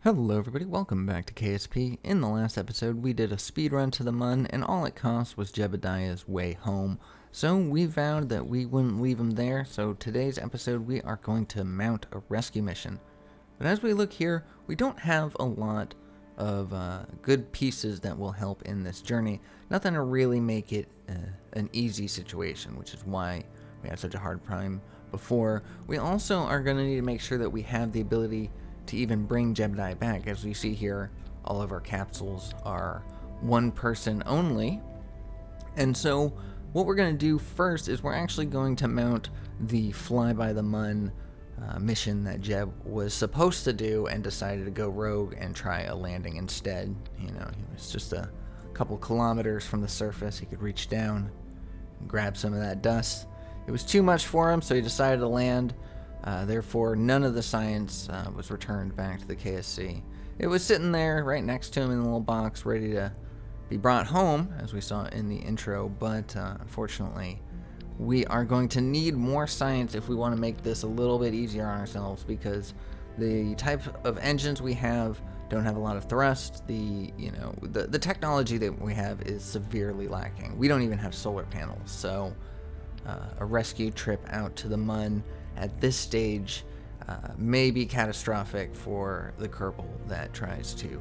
Hello everybody, welcome back to KSP. In the last episode, we did a speed run to the Mun, and all it cost was Jebediah's way home. So we vowed that we wouldn't leave him there, so today's episode we are going to mount a rescue mission. But as we look here, we don't have a lot of good pieces that will help in this journey. Nothing to really make it an easy situation, which is why we had such a hard time before. We also are going to need to make sure that we have the ability to even bring Jebediah back. As we see here, all of our capsules are one person only. And so what we're going to do first is we're actually going to mount the Fly by the Mun mission that Jeb was supposed to do and decided to go rogue and try a landing instead. You know, he was just a couple kilometers from the surface. He could reach down and grab some of that dust. It was too much for him, so he decided to land. Therefore, none of the science was returned back to the KSC. It was sitting there right next to him in the little box, ready to be brought home, as we saw in the intro, but unfortunately, we are going to need more science if we want to make this a little bit easier on ourselves, because the type of engines we have don't have a lot of thrust. The technology that we have is severely lacking. We don't even have solar panels, so a rescue trip out to the Mun at this stage may be catastrophic for the Kerbal that tries to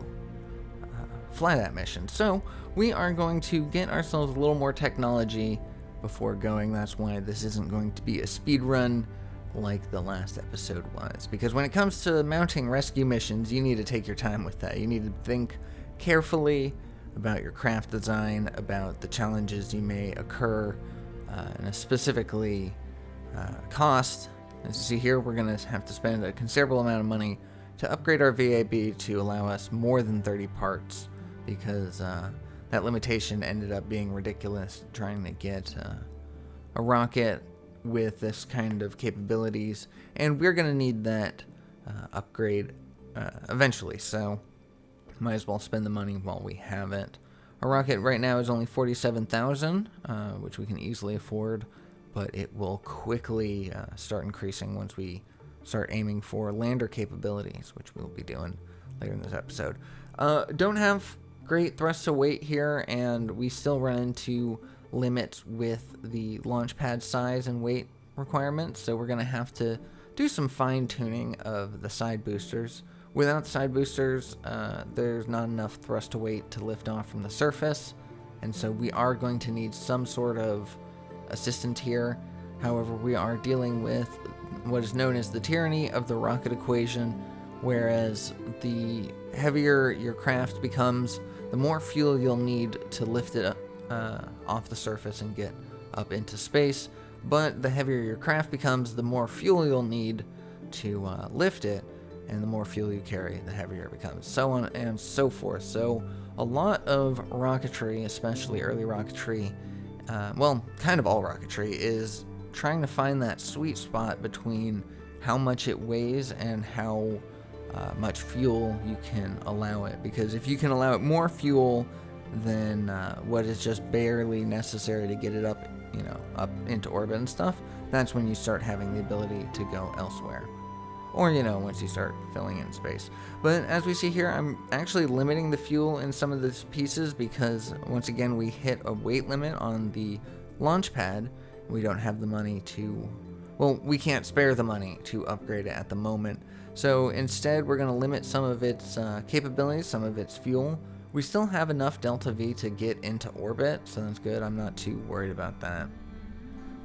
fly that mission. So we are going to get ourselves a little more technology before going. That's why this isn't going to be a speed run like the last episode was, because when it comes to mounting rescue missions, you need to take your time with that. You need to think carefully about your craft design, about the challenges you may occur, and specifically cost. As you see here, we're going to have to spend a considerable amount of money to upgrade our VAB to allow us more than 30 parts, because that limitation ended up being ridiculous trying to get a rocket with this kind of capabilities, and we're going to need that upgrade eventually, so might as well spend the money while we have it. Our rocket right now is only 47,000, which we can easily afford, but it will quickly start increasing once we start aiming for lander capabilities, which we'll be doing later in this episode. Don't have great thrust to weight here, and we still run into limits with the launch pad size and weight requirements, so we're going to have to do some fine-tuning of the side boosters. Without side boosters, there's not enough thrust to weight to lift off from the surface, and so we are going to need some sort of assistant here. However, we are dealing with what is known as the tyranny of the rocket equation, whereas the heavier your craft becomes, the more fuel you'll need to lift it off the surface and get up into space, but the heavier your craft becomes, the more fuel you'll need to lift it, and the more fuel you carry, the heavier it becomes, so on and so forth. So a lot of rocketry, especially early rocketry, well, kind of all rocketry, is trying to find that sweet spot between how much it weighs and how much fuel you can allow it. Because if you can allow it more fuel than what is just barely necessary to get it up, up into orbit and stuff, that's when you start having the ability to go elsewhere. Or, once you start filling in space. But as we see here, I'm actually limiting the fuel in some of these pieces because, once again, we hit a weight limit on the launch pad. We don't have the money to... Well, we can't spare the money to upgrade it at the moment. So instead, we're going to limit some of its capabilities, some of its fuel. We still have enough Delta V to get into orbit, so that's good. I'm not too worried about that.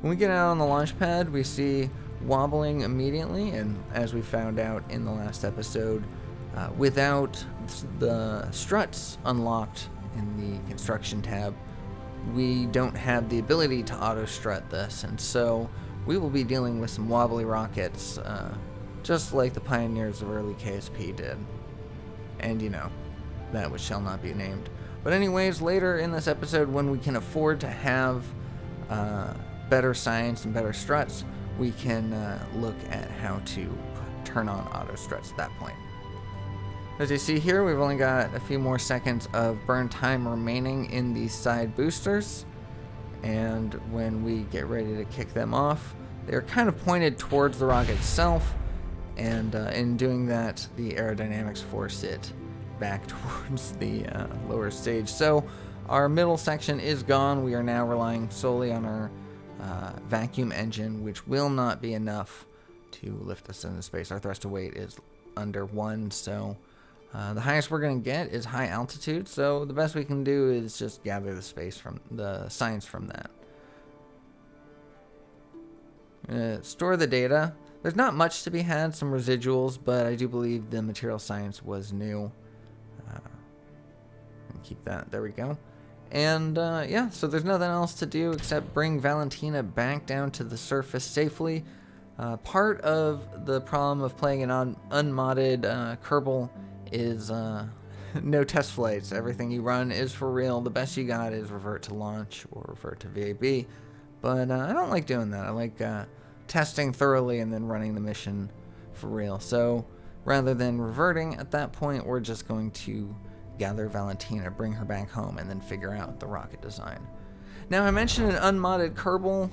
When we get out on the launch pad, we see wobbling immediately, and as we found out in the last episode, without the struts unlocked in the construction tab, we don't have the ability to auto strut this, and so we will be dealing with some wobbly rockets, just like the pioneers of early KSP did, and that which shall not be named. But anyways, later in this episode, when we can afford to have better science and better struts, we can look at how to turn on auto struts at that point. As you see here, we've only got a few more seconds of burn time remaining in these side boosters, and when we get ready to kick them off, they're kind of pointed towards the rocket itself, and in doing that, the aerodynamics force it back towards the lower stage. So our middle section is gone. We are now relying solely on our vacuum engine, which will not be enough to lift us into space. Our thrust to weight is under 1, so the highest we're going to get is high altitude, so the best we can do is just gather the science from that. Store the data. There's not much to be had, some residuals, but I do believe the material science was new. Keep that, there we go. And yeah, so there's nothing else to do except bring Valentina back down to the surface safely. Part of the problem of playing an unmodded Kerbal is no test flights. Everything you run is for real. The best you got is revert to launch or revert to VAB. But I don't like doing that. I like testing thoroughly and then running the mission for real. So rather than reverting at that point, we're just going to gather Valentina, bring her back home, and then figure out the rocket design. Now, I mentioned an unmodded Kerbal,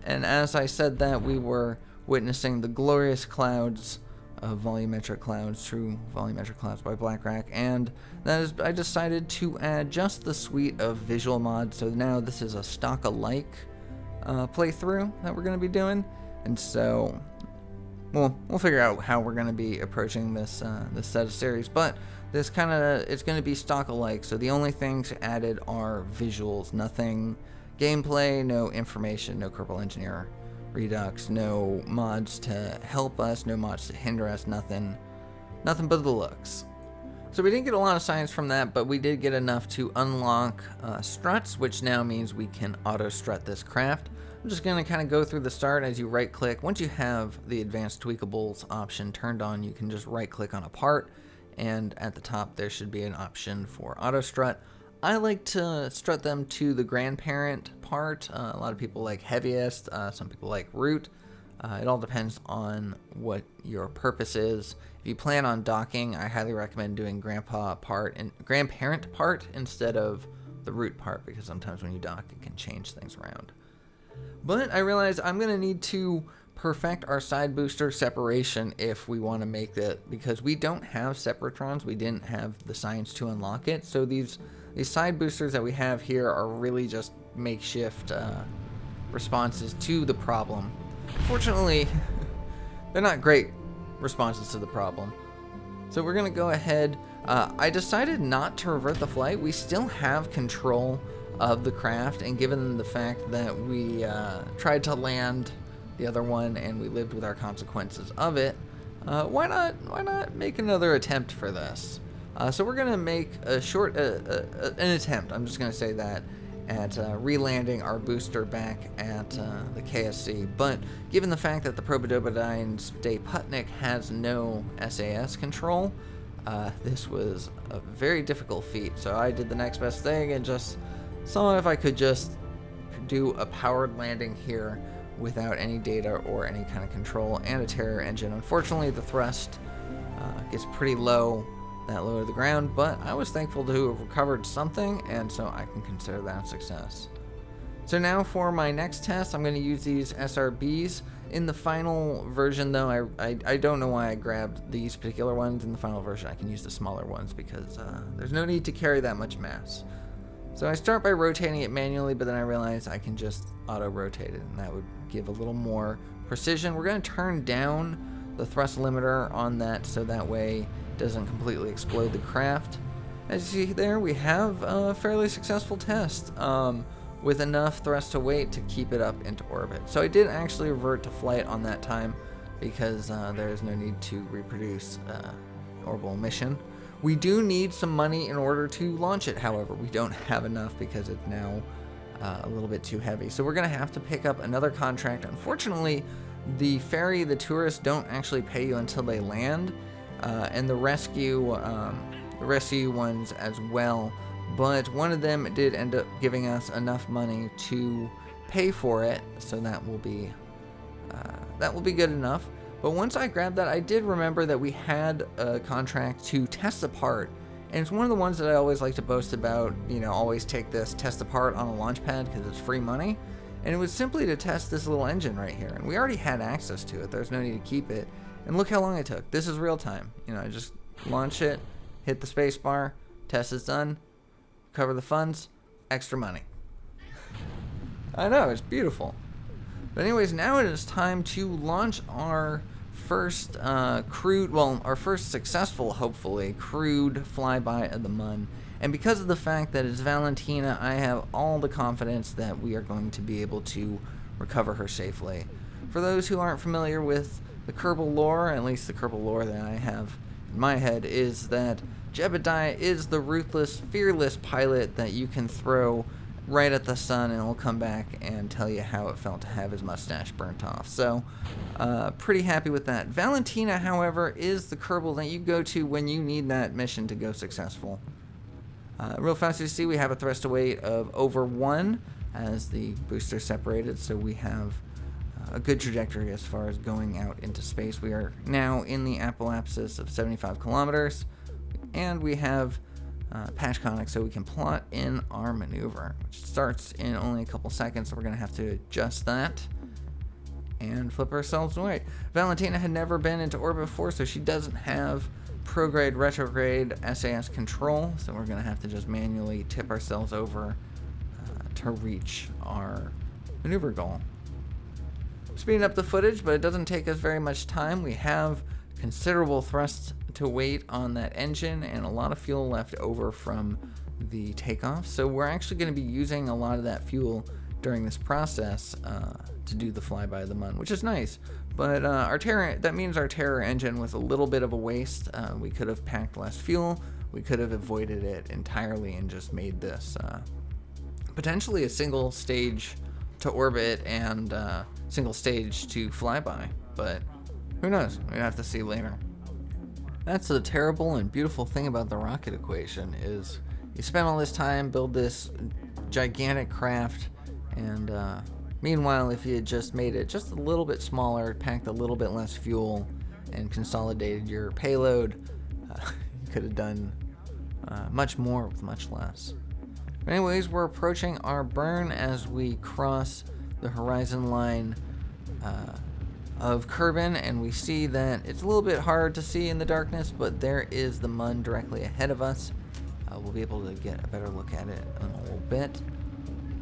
and as I said that, we were witnessing the glorious clouds of volumetric clouds, true volumetric clouds by Blackrack, and that is, I decided to add just the suite of visual mods. So now this is a stock-alike playthrough that we're going to be doing, and so we'll figure out how we're going to be approaching this this set of series, but it's going to be stock-alike. So the only things added are visuals, nothing gameplay, no information, no Kerbal Engineer Redux, no mods to help us, no mods to hinder us, nothing but the looks. So we didn't get a lot of science from that, but we did get enough to unlock struts, which now means we can auto-strut this craft. I'm just going to kind of go through the start as you right-click. Once you have the advanced tweakables option turned on, you can just right-click on a part, and at the top there should be an option for auto-strut. I like to strut them to the grandparent part. A lot of people like heaviest, some people like root. It all depends on what your purpose is. If you plan on docking, I highly recommend doing grandparent part instead of the root part, because sometimes when you dock it can change things around. But I realize I'm going to need to perfect our side booster separation if we want to make that, because we don't have separatrons. We didn't have the science to unlock it. So these side boosters that we have here are really just makeshift responses to the problem. Fortunately, they're not great responses to the problem. So we're going to go ahead. I decided not to revert the flight. We still have control of the craft, and given the fact that we tried to land the other one and we lived with our consequences of it, why not make another attempt for this? So we're gonna make a short an attempt, I'm just gonna say that, at re-landing our booster back at the KSC. But given the fact that the Probodobodyne's Day Putnik has no SAS control, this was a very difficult feat. So I did the next best thing and just saw if I could just do a powered landing here without any data or any kind of control, and a Terror engine. Unfortunately, the thrust gets pretty low, that low to the ground, but I was thankful to have recovered something, and so I can consider that a success. So now for my next test, I'm going to use these SRBs. In the final version, though, I don't know why I grabbed these particular ones. In the final version, I can use the smaller ones because there's no need to carry that much mass. So I start by rotating it manually, but then I realize I can just auto-rotate it, and that would give a little more precision. We're going to turn down the thrust limiter on that so that way it doesn't completely explode the craft. As you see there, we have a fairly successful test with enough thrust to weight to keep it up into orbit. So I did actually revert to flight on that time because there is no need to reproduce orbital mission. We do need some money in order to launch it, however. We don't have enough because it's now a little bit too heavy. So we're going to have to pick up another contract. Unfortunately, the ferry, the tourists don't actually pay you until they land, and the rescue ones as well. But one of them did end up giving us enough money to pay for it, so that will be good enough. But once I grabbed that, I did remember that we had a contract to test the part. And it's one of the ones that I always like to boast about, you know, always take this, test the part on a launch pad because it's free money. And it was simply to test this little engine right here. And we already had access to it. There's no need to keep it. And look how long it took. This is real time. You know, I just launch it, hit the space bar, test is done, cover the funds, extra money. I know, it's beautiful. But anyways, now it is time to launch our first our first successful, hopefully, crewed flyby of the Mun. And because of the fact that it's Valentina, I have all the confidence that we are going to be able to recover her safely. For those who aren't familiar with the Kerbal lore, at least the Kerbal lore that I have in my head, is that Jebediah is the ruthless, fearless pilot that you can throw right at the sun and it'll come back and tell you how it felt to have his mustache burnt off. So, pretty happy with that. Valentina, however, is the Kerbal that you go to when you need that mission to go successful. Real fast, you see we have a thrust to weight of over 1 as the booster separated, so we have a good trajectory as far as going out into space. We are now in the apoapsis of 75 kilometers, and we have patch conic, so we can plot in our maneuver, which starts in only a couple seconds, so we're going to have to adjust that and flip ourselves away. Valentina had never been into orbit before, so she doesn't have prograde, retrograde, SAS control, so we're going to have to just manually tip ourselves over to reach our maneuver goal. Speeding up the footage, but it doesn't take us very much time. We have considerable thrust to weight on that engine and a lot of fuel left over from the takeoff, so we're actually going to be using a lot of that fuel during this process to do the flyby of the Mun, which is nice. But that means our Terror engine was a little bit of a waste. We could have packed less fuel, we could have avoided it entirely and just made this potentially a single stage to orbit and single stage to flyby, but who knows, we have to see later. That's the terrible and beautiful thing about the rocket equation, is you spend all this time, build this gigantic craft, and meanwhile, if you had just made it just a little bit smaller, packed a little bit less fuel, and consolidated your payload, you could have done much more with much less. But anyways, we're approaching our burn as we cross the horizon line of Kerbin, and we see that it's a little bit hard to see in the darkness, but there is the Mun directly ahead of us. We'll be able to get a better look at it in a little bit.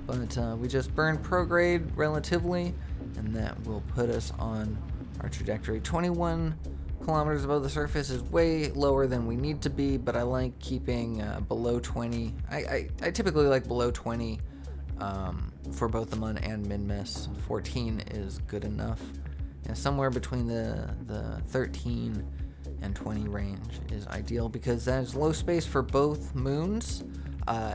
But we just burned prograde relatively, and that will put us on our trajectory. 21 kilometers above the surface is way lower than we need to be, but I like keeping below 20. I typically like below 20 for both the Mun and Min-Miss. 14 is good enough. Yeah, somewhere between the 13 and 20 range is ideal, because that is low space for both moons,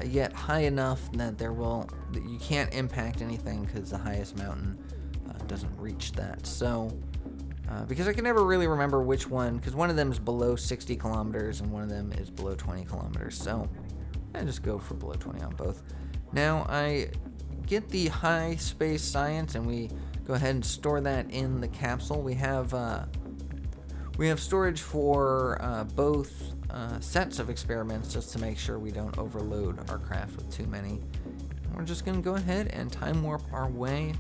yet high enough that you can't impact anything because the highest mountain doesn't reach that. So because I can never really remember which one, because one of them is below 60 kilometers and one of them is below 20 kilometers, so I just go for below 20 on both. Now I get the high space science, and we go ahead and store that in the capsule. We have storage for both sets of experiments, just to make sure we don't overload our craft with too many. We're just going to go ahead and time warp our way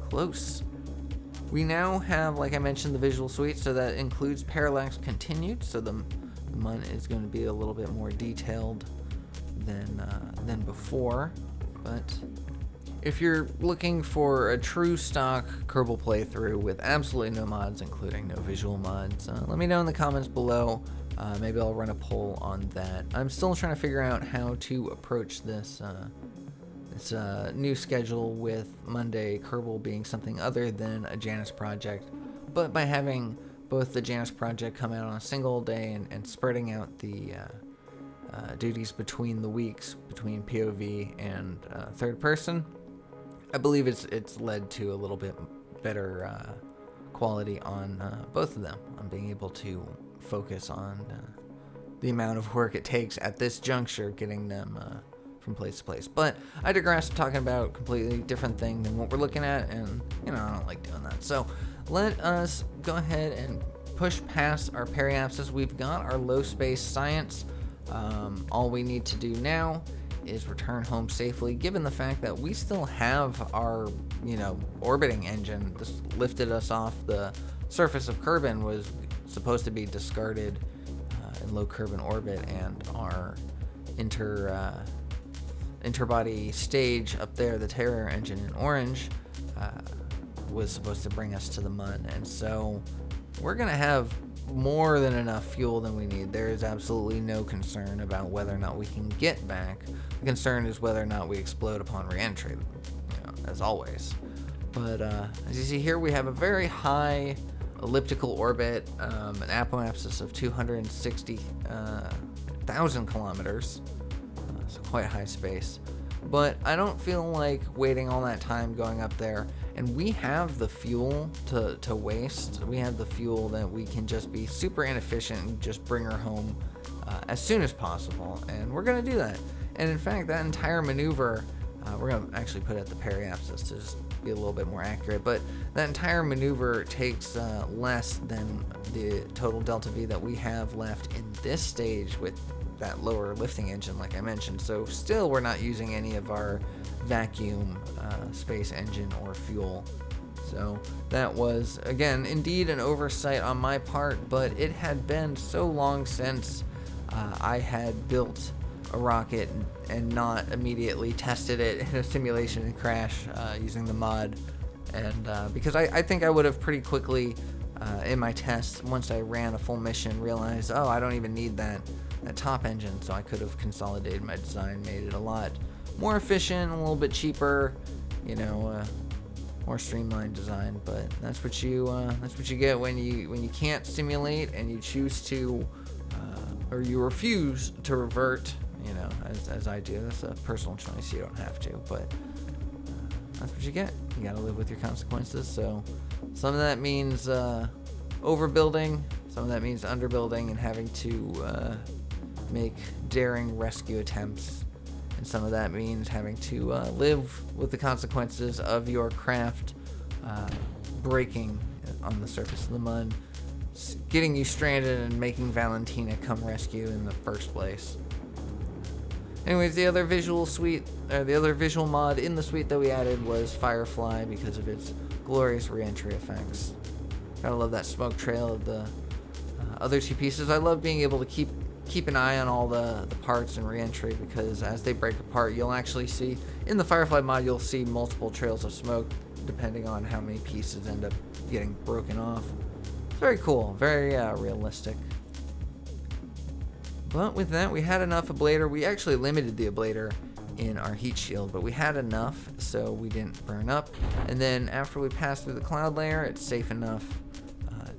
close. We now have, like I mentioned, the visual suite, so that includes Parallax Continued, so the Mun is going to be a little bit more detailed than before. But if you're looking for a true stock Kerbal playthrough with absolutely no mods, including no visual mods, let me know in the comments below. Maybe I'll run a poll on that. I'm still trying to figure out how to approach this new schedule, with Monday Kerbal being something other than a Janus project, but by having both the Janus project come out on a single day and spreading out the duties between the weeks, between POV and third person, I believe it's led to a little bit better quality on both of them, on being able to focus on the amount of work it takes at this juncture getting them from place to place. But I digress, talking about a completely different thing than what we're looking at, and I don't like doing that. So let us go ahead and push past our periapsis. We've got our low space science. All we need to do now is return home safely, given the fact that we still have our orbiting engine. This lifted us off the surface of Kerbin was supposed to be discarded in low Kerbin orbit, and our interbody stage up there, the Terror engine in orange, was supposed to bring us to the Mun. And so we're going to have more than enough fuel than we need. There is absolutely no concern about whether or not we can get back. The concern is whether or not we explode upon re-entry, as always. But as you see here, we have a very high elliptical orbit, an apoapsis of 260,000 kilometers, so quite high space. But I don't feel like waiting all that time going up there, and we have the fuel to waste. We have the fuel that we can just be super inefficient and just bring her home as soon as possible, and we're going to do that. And in fact, that entire maneuver, we're going to actually put it at the periapsis to just be a little bit more accurate, but that entire maneuver takes less than the total delta V that we have left in this stage with that lower lifting engine, like I mentioned. So still, we're not using any of our vacuum space engine or fuel. So that was, again, indeed an oversight on my part, but it had been so long since I had built a rocket and not immediately tested it in a simulation and crash using the mod. And because I think I would have pretty quickly in my tests, once I ran a full mission, realized, oh, I don't even need that top engine, so I could have consolidated my design, made it a lot more efficient, a little bit cheaper, more streamlined design. But that's what you get when you can't simulate and you choose to or you refuse to revert, as I do. That's a personal choice, you don't have to, but that's what you get. You gotta live with your consequences. So some of that means overbuilding, some of that means underbuilding and having to make daring rescue attempts, and some of that means having to live with the consequences of your craft breaking on the surface of the Mun, getting you stranded and making Valentina come rescue in the first place. Anyways, the other visual mod in the suite that we added was Firefly because of its glorious re-entry effects. Gotta love that smoke trail of the other two pieces. I love being able to keep an eye on all the parts and re-entry, because as they break apart, you'll actually see, in the Firefly mod, you'll see multiple trails of smoke depending on how many pieces end up getting broken off. It's very cool, very realistic. But with that, we had enough ablator. We actually limited the ablator in our heat shield, but we had enough so we didn't burn up. And then after we pass through the cloud layer, it's safe enough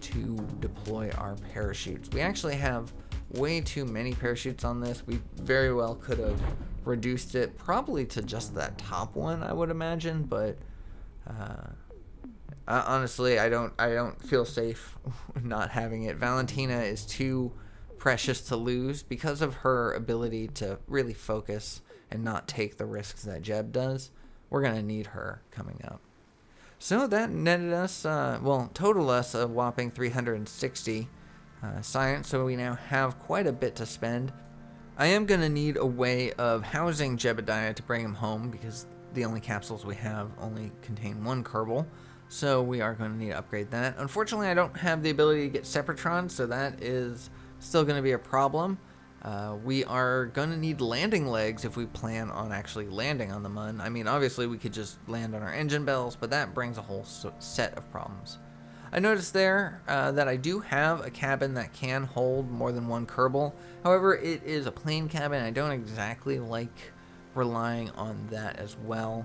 to deploy our parachutes. We actually have way too many parachutes on this. We very well could have reduced it probably to just that top one, I would imagine, but honestly, I don't feel safe not having it. Valentina is too precious to lose because of her ability to really focus and not take the risks that JEB does. We're going to need her coming up. So that netted us, totaled us a whopping 360 science, so we now have quite a bit to spend. I am going to need a way of housing Jebediah to bring him home, because the only capsules we have only contain one Kerbal, so we are going to need to upgrade that. Unfortunately, I don't have the ability to get Separatrons, so that is still going to be a problem. We are going to need landing legs if we plan on actually landing on the Mun. I mean, obviously we could just land on our engine bells, but that brings a whole set of problems. I noticed there that I do have a cabin that can hold more than one Kerbal. However, it is a plain cabin. I don't exactly like relying on that as well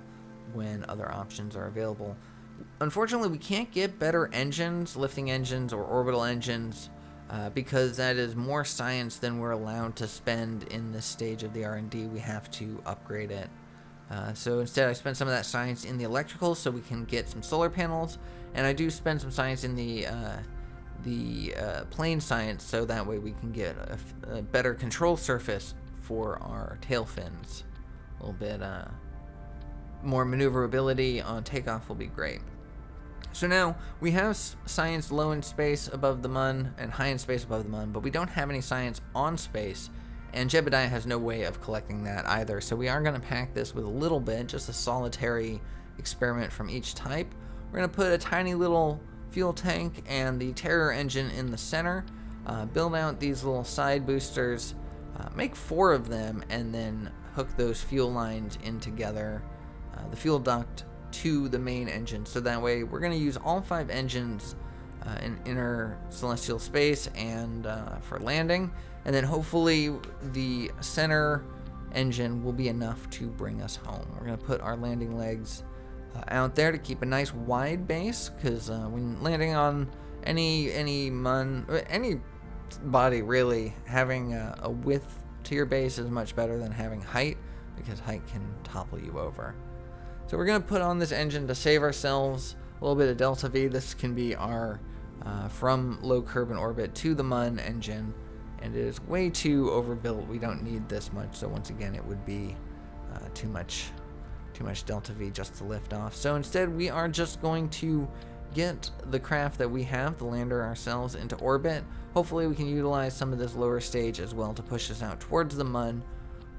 when other options are available. Unfortunately, we can't get better engines, lifting engines, or orbital engines, because that is more science than we're allowed to spend in this stage of the R&D. We have to upgrade it. So instead, I spent some of that science in the electrical so we can get some solar panels, and I do spend some science in the plane science, so that way we can get a better control surface for our tail fins. A little bit more maneuverability on takeoff will be great. So now we have science low in space above the Mun and high in space above the Mun, but we don't have any science on space, and Jebediah has no way of collecting that either. So we are going to pack this with a little bit, just a solitary experiment from each type. We're going to put a tiny little fuel tank and the Terror engine in the center. Build out these little side boosters, make 4 of them, and then hook those fuel lines in together, the fuel duct to the main engine. So that way we're going to use all 5 engines in inner celestial space and for landing, and then hopefully the center engine will be enough to bring us home. We're going to put our landing legs out there to keep a nice wide base, because when landing on any body, really, having a width to your base is much better than having height, because height can topple you over. So we're going to put on this engine to save ourselves a little bit of delta V. This can be our from low curb and orbit to the Mun engine, and it is way too overbuilt. We don't need this much, so once again it would be too much delta V just to lift off. So instead we are just going to get the craft that we have, the lander, ourselves into orbit. Hopefully we can utilize some of this lower stage as well to push us out towards the Mun,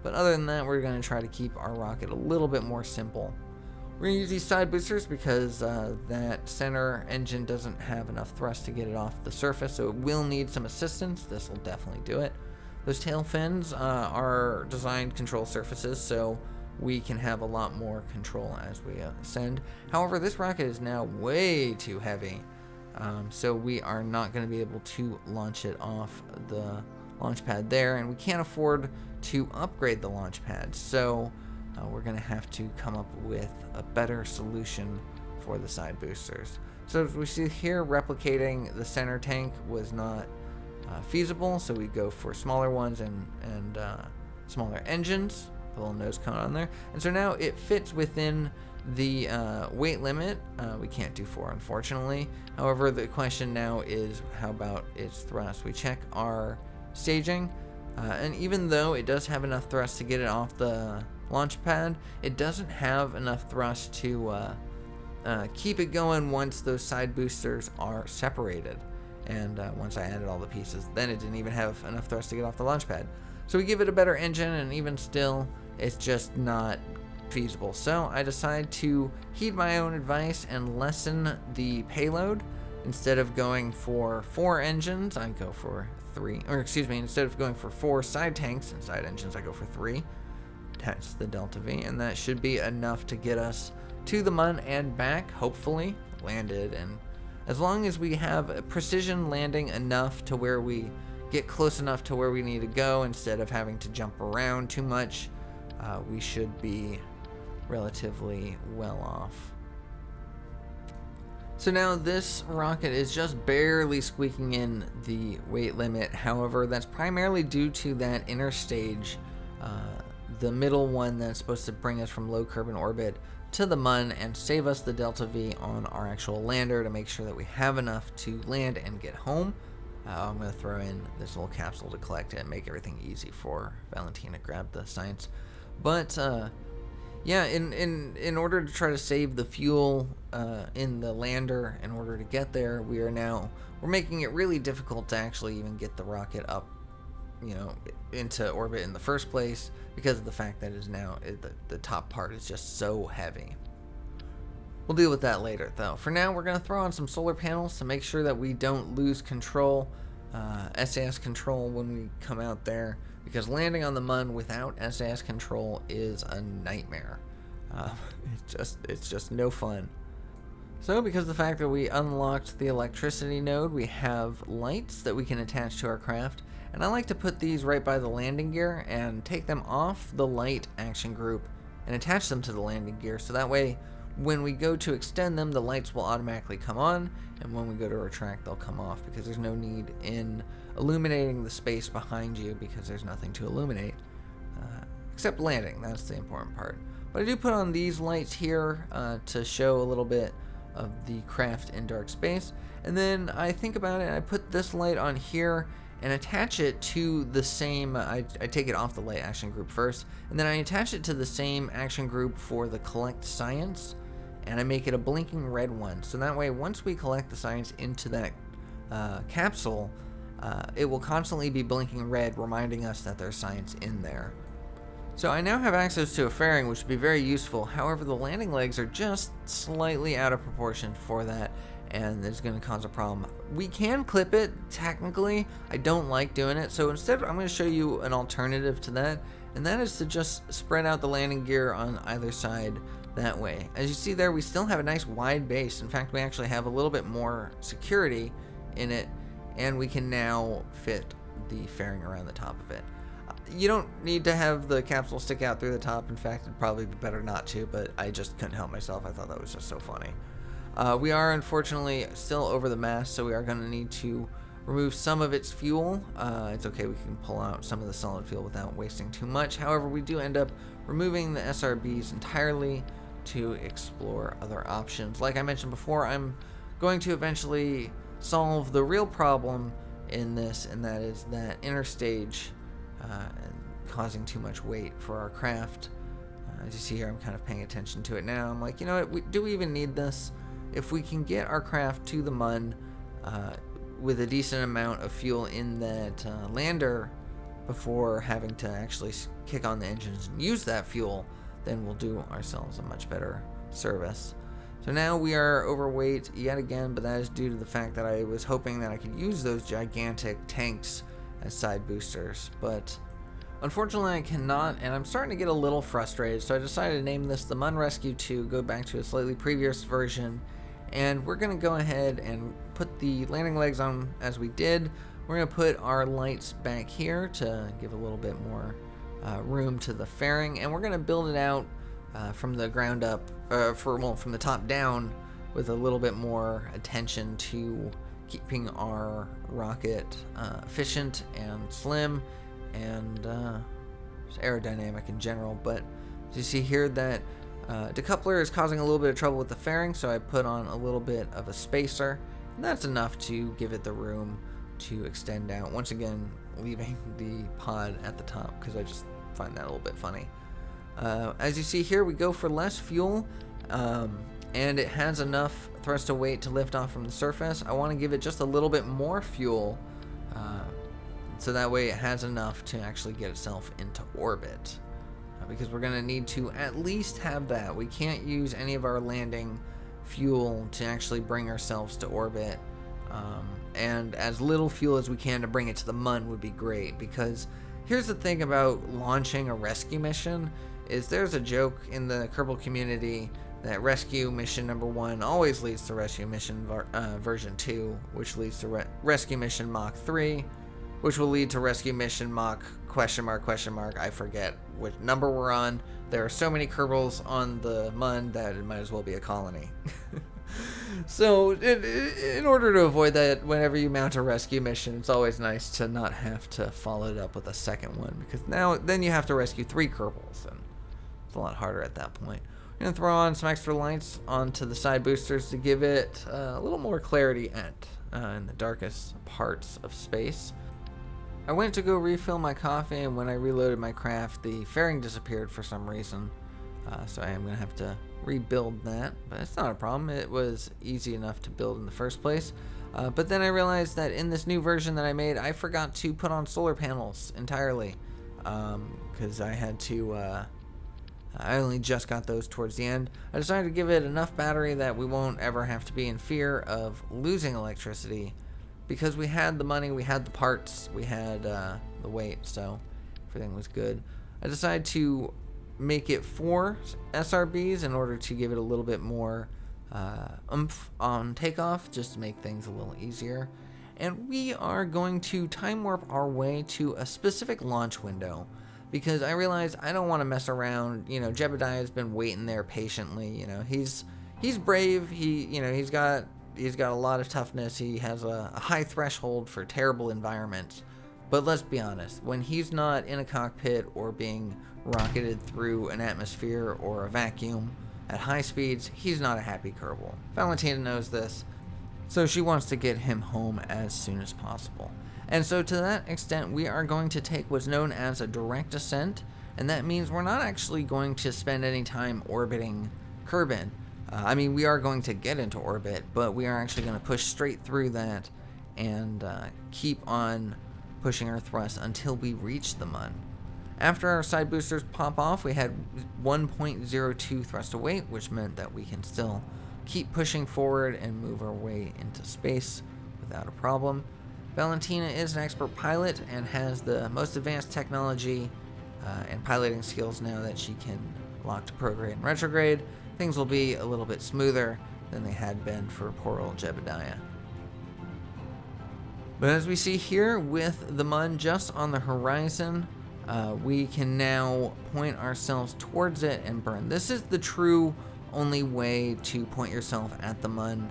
but other than that we're going to try to keep our rocket a little bit more simple. We're going to use these side boosters because that center engine doesn't have enough thrust to get it off the surface, so it will need some assistance. This will definitely do it. Those tail fins are designed control surfaces, so we can have a lot more control as we ascend. However, this rocket is now way too heavy, so we are not going to be able to launch it off the launch pad there, and we can't afford to upgrade the launch pad, so we're going to have to come up with a better solution for the side boosters. So as we see here, replicating the center tank was not feasible, so we go for smaller ones and smaller engines, the little nose cone on there. And so now it fits within the weight limit. We can't do 4, unfortunately. However, the question now is, how about its thrust? We check our staging, and even though it does have enough thrust to get it off the launch pad, it doesn't have enough thrust to keep it going once those side boosters are separated. And once I added all the pieces, then it didn't even have enough thrust to get off the launch pad. So we give it a better engine, and even still, it's just not feasible. So I decide to heed my own advice and lessen the payload. Instead of going for 4 engines, I go for 3. Or excuse me, instead of going for 4 side tanks and side engines, I go for 3. That's the delta V, and that should be enough to get us to the Mun and back, hopefully landed. And as long as we have a precision landing enough to where we get close enough to where we need to go instead of having to jump around too much, we should be relatively well off. So now this rocket is just barely squeaking in the weight limit. However, that's primarily due to that inner stage, the middle one that's supposed to bring us from low curb and orbit to the Mun and save us the delta V on our actual lander to make sure that we have enough to land and get home. I'm going to throw in this little capsule to collect it and make everything easy for Valentina to grab the science. But yeah, in order to try to save the fuel in the lander in order to get there, we're making it really difficult to actually even get the rocket up, into orbit in the first place, because of the fact that the top part is just so heavy. We'll deal with that later, though. For now, we're going to throw on some solar panels to make sure that we don't lose control, SAS control, when we come out there, because landing on the Mun without SAS control is a nightmare. It's just no fun. So because of the fact that we unlocked the electricity node, we have lights that we can attach to our craft, and I like to put these right by the landing gear and take them off the light action group and attach them to the landing gear, so that way when we go to extend them, the lights will automatically come on, and when we go to retract, they'll come off, because there's no need in illuminating the space behind you, because there's nothing to illuminate except landing. That's the important part. But I do put on these lights here to show a little bit of the craft in dark space, and then I think about it, I put this light on here and attach it to the same, I take it off the light action group first, and then I attach it to the same action group for the collect science, and I make it a blinking red one, so that way once we collect the science into that capsule, it will constantly be blinking red, reminding us that there's science in there. So I now have access to a fairing, which would be very useful. However, the landing legs are just slightly out of proportion for that, and it's going to cause a problem. We can clip it, technically. I don't like doing it, so instead I'm going to show you an alternative to that, and that is to just spread out the landing gear on either side that way. As you see there, we still have a nice wide base. In fact, we actually have a little bit more security in it, and we can now fit the fairing around the top of it. You don't need to have the capsule stick out through the top. In fact, it'd probably be better not to, but I just couldn't help myself. I thought that was just so funny. We are unfortunately still over the mast, so we are going to need to remove some of its fuel. It's okay, we can pull out some of the solid fuel without wasting too much. However, we do end up removing the SRBs entirely to explore other options. Like I mentioned before, I'm going to eventually solve the real problem in this, and that is that inner stage causing too much weight for our craft. As you see here, I'm kind of paying attention to it now. I'm like, you know what, do we even need this? If we can get our craft to the Mun with a decent amount of fuel in that lander before having to actually kick on the engines and use that fuel, then we'll do ourselves a much better service. So now we are overweight yet again, but that is due to the fact that I was hoping that I could use those gigantic tanks as side boosters, but unfortunately I cannot, and I'm starting to get a little frustrated, so I decided to name this the Mun Rescue 2, go back to a slightly previous version, and we're going to go ahead and put the landing legs on as we did. We're going to put our lights back here to give a little bit more room to the fairing, and we're going to build it out from the ground up, from the top down, with a little bit more attention to keeping our rocket efficient and slim and aerodynamic in general. But as you see here, that decoupler is causing a little bit of trouble with the fairing, so I put on a little bit of a spacer, and that's enough to give it the room to extend out, once again leaving the pod at the top because I just find that a little bit funny. As you see here, we go for less fuel, and it has enough thrust to weight to lift off from the surface. I want to give it just a little bit more fuel, so that way it has enough to actually get itself into orbit, because we're going to need to at least have that. We can't use any of our landing fuel to actually bring ourselves to orbit, and as little fuel as we can to bring it to the Mun would be great, because here's the thing about launching a rescue mission, is there's a joke in the Kerbal community that rescue mission number 1 always leads to rescue mission version 2, which leads to rescue mission Mach 3, which will lead to rescue mission Mach ... I forget which number we're on. There are so many Kerbals on the Mun that it might as well be a colony. So in order to avoid that, whenever you mount a rescue mission, it's always nice to not have to follow it up with a second one, because then you have to rescue 3 Kerbals, and it's a lot harder at that point. I'm going to throw on some extra lights onto the side boosters to give it a little more clarity in the darkest parts of space. I went to go refill my coffee, and when I reloaded my craft, the fairing disappeared for some reason. So I am going to have to rebuild that, but it's not a problem. It was easy enough to build in the first place. But then I realized that in this new version that I made, I forgot to put on solar panels entirely, because I had to... I only just got those towards the end. I decided to give it enough battery that we won't ever have to be in fear of losing electricity, because we had the money, we had the parts, we had the weight, so everything was good. I decided to make it 4 SRBs in order to give it a little bit more oomph on takeoff, just to make things a little easier. And we are going to time warp our way to a specific launch window, because I realized I don't want to mess around. You know, Jebediah has been waiting there patiently. You know, he's brave. He's got a lot of toughness. He has a high threshold for terrible environments. But let's be honest, when he's not in a cockpit or being rocketed through an atmosphere or a vacuum at high speeds, he's not a happy Kerbal. Valentina knows this, so she wants to get him home as soon as possible. And so to that extent, we are going to take what's known as a direct ascent, and that means we're not actually going to spend any time orbiting Kerbin. I mean, we are going to get into orbit, but we are actually going to push straight through that and keep on pushing our thrust until we reach the Mun. After our side boosters pop off, we had 1.02 thrust to weight, which meant that we can still keep pushing forward and move our way into space without a problem. Valentina is an expert pilot and has the most advanced technology and piloting skills now that she can lock to prograde and retrograde. Things will be a little bit smoother than they had been for poor old Jebediah. But as we see here, with the Mun just on the horizon, we can now point ourselves towards it and burn. This is the true only way to point yourself at the Mun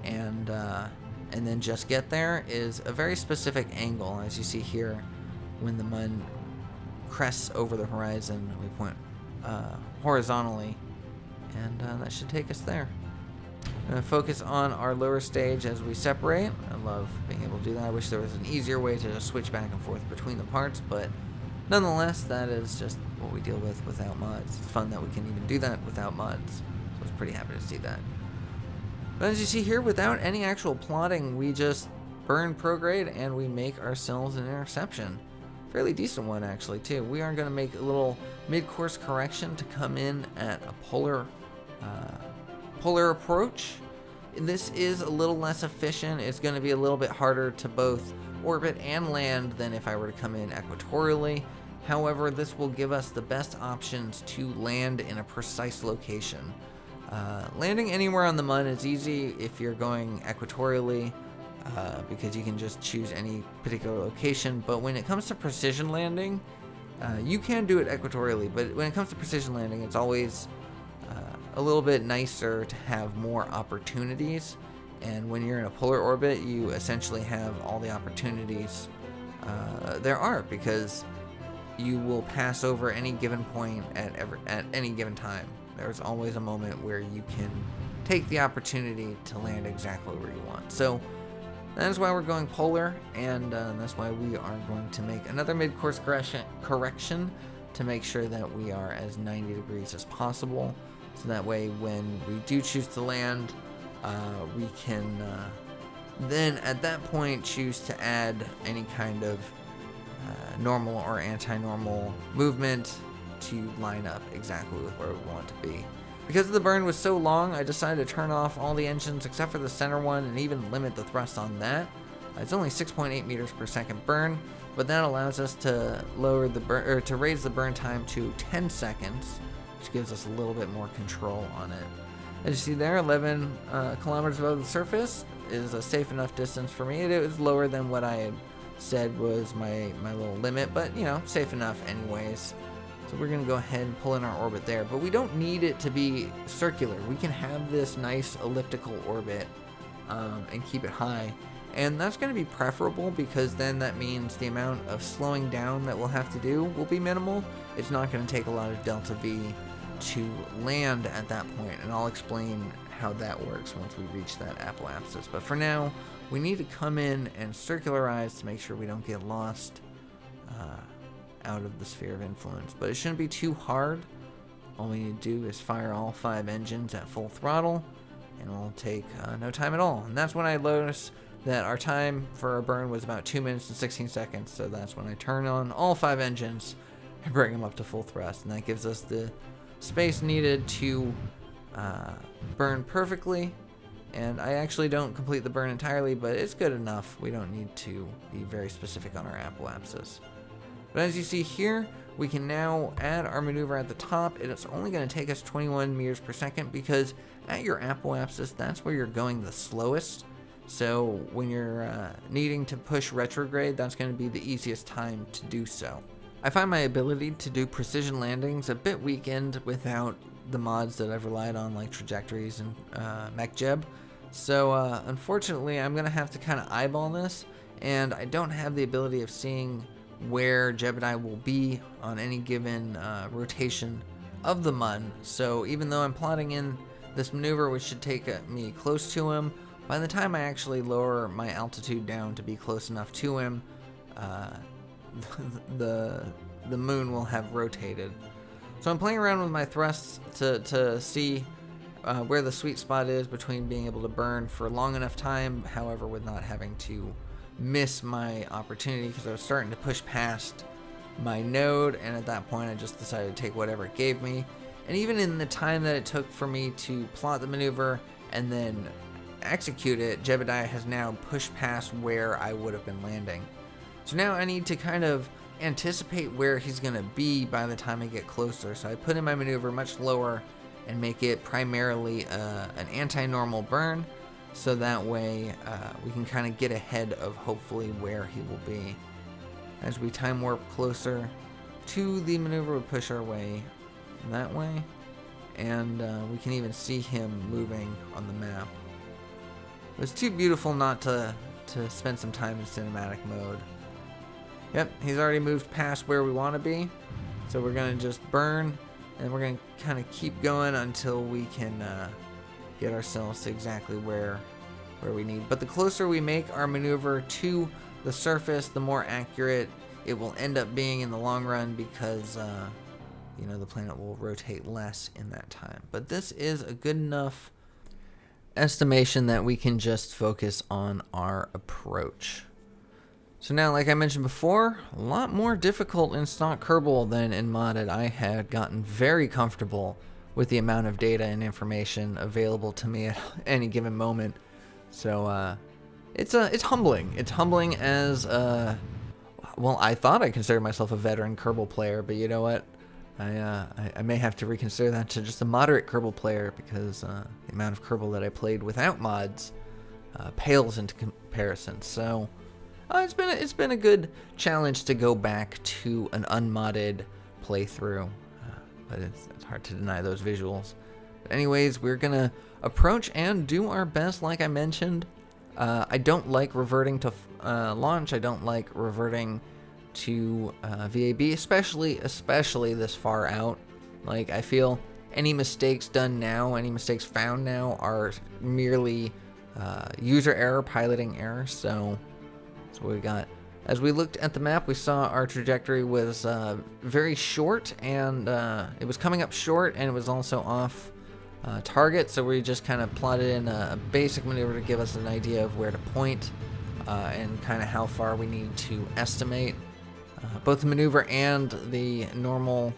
and then just get there, is a very specific angle. As you see here, when the Mun crests over the horizon, we point horizontally, and that should take us there. I'm going to focus on our lower stage as we separate. I love being able to do that. I wish there was an easier way to just switch back and forth between the parts, but nonetheless, that is just what we deal with without mods. It's fun that we can even do that without mods, so I was pretty happy to see that. But as you see here, without any actual plotting, we just burn prograde and we make ourselves an interception. Fairly decent one, actually, too. We are going to make a little mid-course correction to come in at a polar approach. This is a little less efficient. It's going to be a little bit harder to both orbit and land than if I were to come in equatorially. However, this will give us the best options to land in a precise location. Landing anywhere on the Mun is easy if you're going equatorially, because you can just choose any particular location. But when it comes to precision landing, you can do it equatorially, but when it comes to precision landing, it's always a little bit nicer to have more opportunities. And when you're in a polar orbit, you essentially have all the opportunities there are, because you will pass over any given point at any given time. There's always a moment where you can take the opportunity to land exactly where you want. So that is why we're going polar, and that's why we are going to make another mid-course correction to make sure that we are as 90 degrees as possible. So that way, when we do choose to land, we can then at that point choose to add any kind of normal or anti-normal movement to line up exactly with where we want to be. Because the burn was so long, I decided to turn off all the engines except for the center one and even limit the thrust on that. It's only 6.8 meters per second burn, but that allows us to lower the burn, or to raise the burn time to 10 seconds, which gives us a little bit more control on it. As you see there, 11 kilometers above the surface is a safe enough distance for me. It was lower than what I had said was my little limit, but you know, safe enough anyways. So we're going to go ahead and pull in our orbit there, but we don't need it to be circular. We can have this nice elliptical orbit and keep it high. And that's going to be preferable, because then that means the amount of slowing down that we'll have to do will be minimal. It's not going to take a lot of delta V to land at that point, and I'll explain how that works once we reach that apoapsis. But for now, we need to come in and circularize to make sure we don't get lost out of the sphere of influence. But it shouldn't be too hard. All we need to do is fire all 5 engines at full throttle, and it'll take no time at all. And that's when I noticed that our time for our burn was about 2 minutes and 16 seconds. So that's when I turn on all 5 engines and bring them up to full thrust. And that gives us the space needed to burn perfectly. And I actually don't complete the burn entirely, but it's good enough. We don't need to be very specific on our apoapsis. But as you see here, we can now add our maneuver at the top. It's only going to take us 21 meters per second, because at your apoapsis, that's where you're going the slowest. So when you're needing to push retrograde, that's going to be the easiest time to do so. I find my ability to do precision landings a bit weakened without the mods that I've relied on, like trajectories and JEB. So unfortunately, I'm going to have to kind of eyeball this, and I don't have the ability of seeing where Jebediah will be on any given rotation of the Mun. So even though I'm plotting in this maneuver, which should take me close to him, by the time I actually lower my altitude down to be close enough to him, the moon will have rotated. So I'm playing around with my thrusts to see where the sweet spot is between being able to burn for long enough time, however, with not having to miss my opportunity, because I was starting to push past my node, and at that point I just decided to take whatever it gave me. And even in the time that it took for me to plot the maneuver and then execute it, Jebediah has now pushed past where I would have been landing. So now I need to kind of anticipate where he's going to be by the time I get closer. So I put in my maneuver much lower and make it primarily an anti-normal burn, so that way we can kind of get ahead of hopefully where he will be. As we time warp closer to the maneuver, we push our way that way, and we can even see him moving on the map. It was too beautiful not to spend some time in cinematic mode. Yep, he's already moved past where we want to be, so we're going to just burn, and we're going to kind of keep going until we can get ourselves to exactly where we need. But the closer we make our maneuver to the surface, the more accurate it will end up being in the long run, because the planet will rotate less in that time. But this is a good enough estimation that we can just focus on our approach. So now, like I mentioned before, a lot more difficult in stock Kerbal than in modded. I had gotten very comfortable with the amount of data and information available to me at any given moment. So it's humbling. It's humbling as well, I thought I considered myself a veteran Kerbal player, but you know what? I may have to reconsider that to just a moderate Kerbal player, because the amount of Kerbal that I played without mods pales into comparison. So it's been a good challenge to go back to an unmodded playthrough, but it's hard to deny those visuals. But anyways, we're gonna approach and do our best. Like I mentioned, I don't like reverting to launch. I don't like reverting to VAB, especially this far out. Like, I feel any mistakes done now, any mistakes found now, are merely user error, piloting error. So that's what we got. As we looked at the map, we saw our trajectory was very short, and it was coming up short, and it was also off target. So we just kind of plotted in a basic maneuver to give us an idea of where to point and kind of how far we need to estimate. Both the maneuver and the normal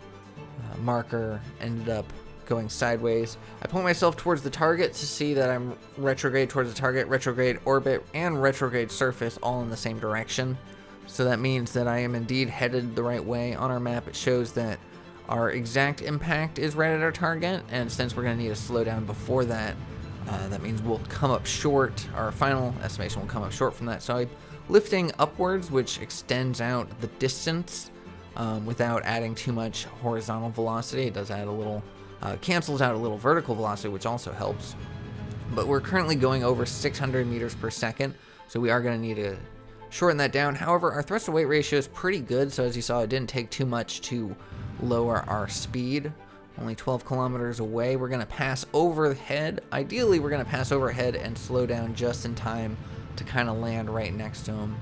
marker ended up going sideways. I point myself towards the target to see that I'm retrograde towards the target, retrograde orbit, and retrograde surface all in the same direction. So that means that I am indeed headed the right way. On our map, it shows that our exact impact is right at our target, and since we're going to need to slow down before that, that means we'll come up short. Our final estimation will come up short from that. So I'm lifting upwards, which extends out the distance without adding too much horizontal velocity. It does add a little, cancels out a little vertical velocity, which also helps. But we're currently going over 600 meters per second, so we are going to need to shorten that down. However, our thrust to weight ratio is pretty good, so as you saw, it didn't take too much to lower our speed. Only 12 kilometers away. We're going to pass overhead. Ideally, we're going to pass overhead and slow down just in time to kind of land right next to him.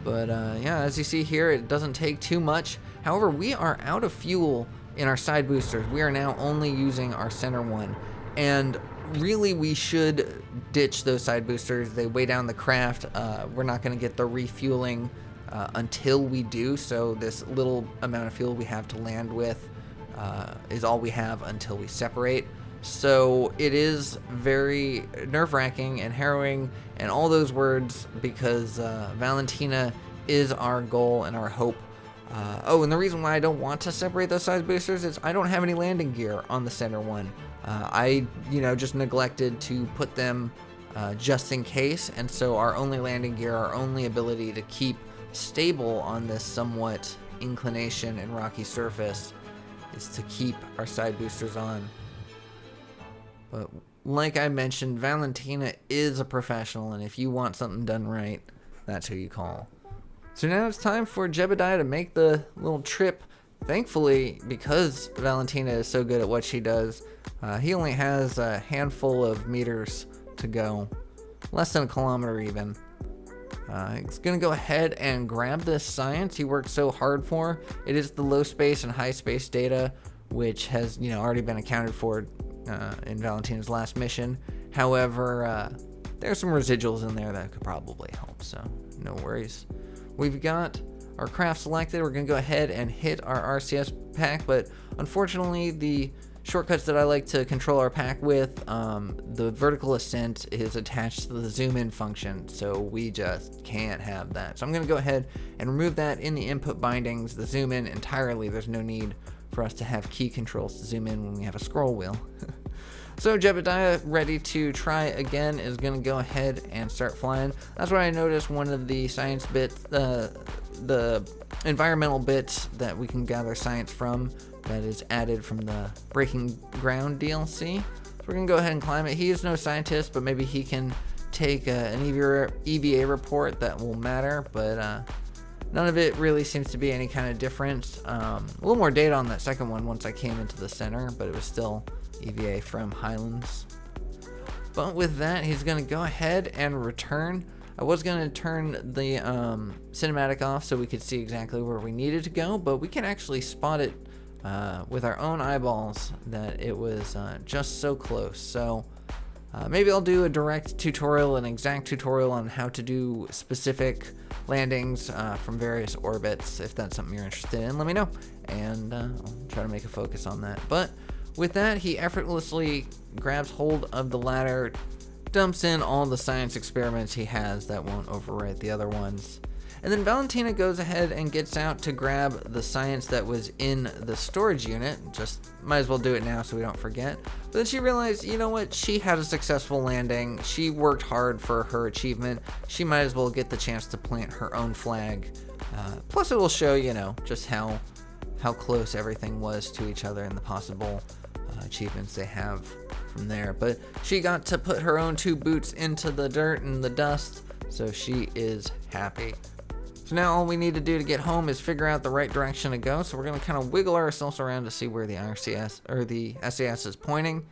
But yeah, as you see here, it doesn't take too much. However, we are out of fuel in our side boosters. We are now only using our center one, and really we should ditch those side boosters. They weigh down the craft. We're not going to get the refueling until we do, so this little amount of fuel we have to land with is all we have until we separate. So it is very nerve-wracking and harrowing and all those words, because Valentina is our goal and our hope. And the reason why I don't want to separate those side boosters is I don't have any landing gear on the center one. I just neglected to put them just in case, and so our only landing gear, our only ability to keep stable on this somewhat inclination and rocky surface, is to keep our side boosters on. But like I mentioned, Valentina is a professional, and if you want something done right, that's who you call. So now it's time for Jebediah to make the little trip. Thankfully, because Valentina is so good at what she does, he only has a handful of meters to go. Less than a kilometer even. He's going to go ahead and grab this science he worked so hard for. It is the low space and high space data, which has already been accounted for in Valentina's last mission. However, there's some residuals in there that could probably help, so no worries. We've got our craft selected. We're going to go ahead and hit our RCS pack, but unfortunately the shortcuts that I like to control our pack with. The vertical ascent is attached to the zoom in function, so we just can't have that. So I'm going to go ahead and remove that in the input bindings, the zoom in entirely. There's no need for us to have key controls to zoom in when we have a scroll wheel. So Jebediah, ready to try again, is going to go ahead and start flying. That's where I noticed one of the science bits, the environmental bits that we can gather science from, that is added from the Breaking Ground DLC. So we're going to go ahead and climb it. He is no scientist, but maybe he can take an EVA report that will matter, but none of it really seems to be any kind of difference. A little more data on that second one once I came into the center, but it was still EVA from Highlands. But with that, he's going to go ahead and return. I was going to turn the cinematic off so we could see exactly where we needed to go, but we can actually spot it with our own eyeballs that it was just so close. So maybe I'll do a direct tutorial, an exact tutorial on how to do specific landings from various orbits. If that's something you're interested in, let me know, and I'll try to make a focus on that. But with that, he effortlessly grabs hold of the ladder, dumps in all the science experiments he has that won't overwrite the other ones. And then Valentina goes ahead and gets out to grab the science that was in the storage unit. Just might as well do it now so we don't forget. But then she realized, you know what, she had a successful landing. She worked hard for her achievement. She might as well get the chance to plant her own flag. Plus it will show, you know, just how close everything was to each other and the possible achievements they have from there. But she got to put her own 2 boots into the dirt and the dust, so she is happy. So now all we need to do to get home is figure out the right direction to go. So we're going to kind of wiggle ourselves around to see where the RCS or the SAS is pointing.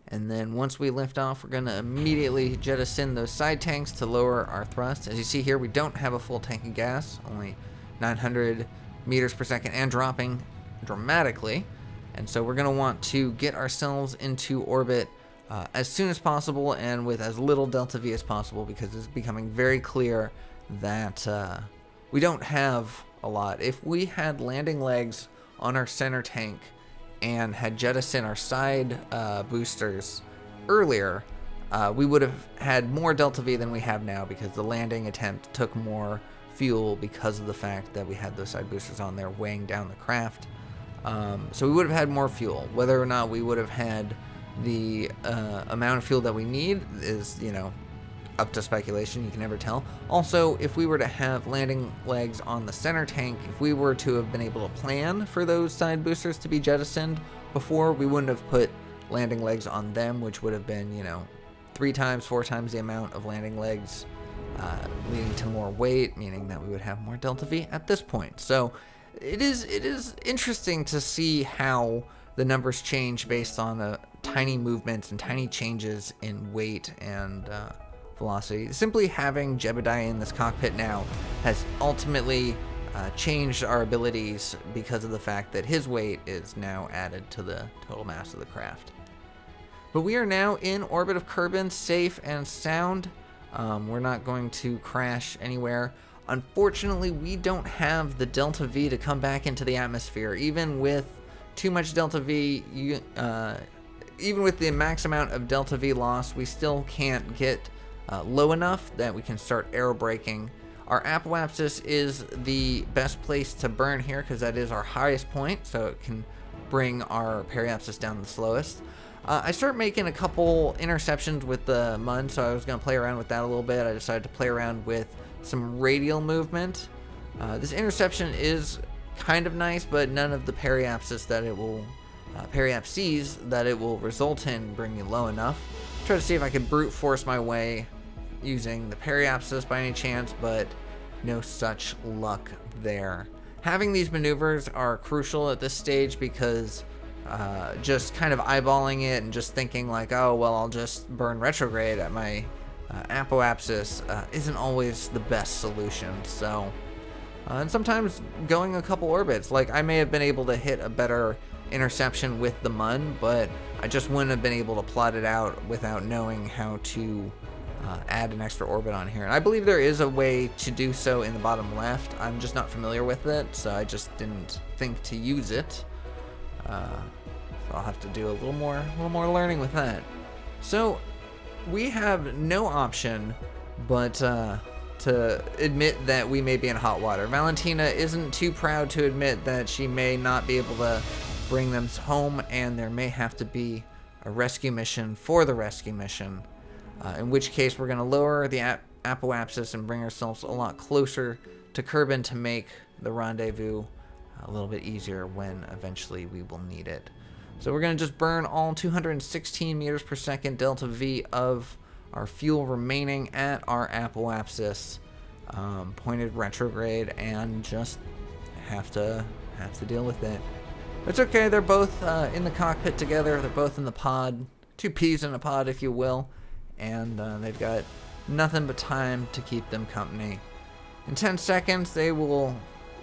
And then once we lift off, we're going to immediately jettison those side tanks to lower our thrust. As you see here, we don't have a full tank of gas, only 900 meters per second and dropping dramatically. And so we're going to want to get ourselves into orbit as soon as possible and with as little delta V as possible, because it's becoming very clear that we don't have a lot. If we had landing legs on our center tank and had jettisoned our side boosters earlier, we would have had more delta V than we have now, because the landing attempt took more fuel because of the fact that we had those side boosters on there weighing down the craft. So we would have had more fuel. Whether or not we would have had the amount of fuel that we need is, you know, up to speculation. You can never tell. Also, if we were to have landing legs on the center tank, if we were to have been able to plan for those side boosters to be jettisoned before, we wouldn't have put landing legs on them, which would have been, you know, 3 times, 4 times the amount of landing legs, leading to more weight, meaning that we would have more delta V at this point. So it is interesting to see how the numbers change based on tiny movements and tiny changes in weight and velocity. Simply having Jebediah in this cockpit now has ultimately changed our abilities because of the fact that his weight is now added to the total mass of the craft. But we are now in orbit of Kerbin, safe and sound. We're not going to crash anywhere. Unfortunately, we don't have the delta V to come back into the atmosphere. Even with too much delta V, even with the max amount of delta V loss, we still can't get low enough that we can start aerobraking. Our apoapsis is the best place to burn here because that is our highest point, so it can bring our periapsis down the slowest. I started making a couple interceptions with the Mun, so I was going to play around with that a little bit. I decided to play around with some radial movement. This interception is kind of nice, but none of the periapses that it will result in bring me low enough. Try to see if I could brute force my way using the periapsis by any chance, but no such luck there. Having these maneuvers are crucial at this stage because just kind of eyeballing it and just thinking like, oh well, I'll just burn retrograde at my apoapsis isn't always the best solution. So and sometimes going a couple orbits, like I may have been able to hit a better interception with the Mun, but I just wouldn't have been able to plot it out without knowing how to add an extra orbit on here. And I believe there is a way to do so in the bottom left. I'm just not familiar with it, so I just didn't think to use it. So I'll have to do a little more learning with that. So we have no option but to admit that we may be in hot water. Valentina isn't too proud to admit that she may not be able to bring them home, and there may have to be a rescue mission for the rescue mission, in which case we're going to lower the apoapsis and bring ourselves a lot closer to Kerbin to make the rendezvous a little bit easier when eventually we will need it. So we're going to just burn all 216 meters per second delta V of our fuel remaining at our apoapsis, pointed retrograde, and just have to deal with it. It's okay. They're both in the cockpit together. They're both in the pod, two peas in a pod, if you will, and they've got nothing but time to keep them company. In 10 seconds, they will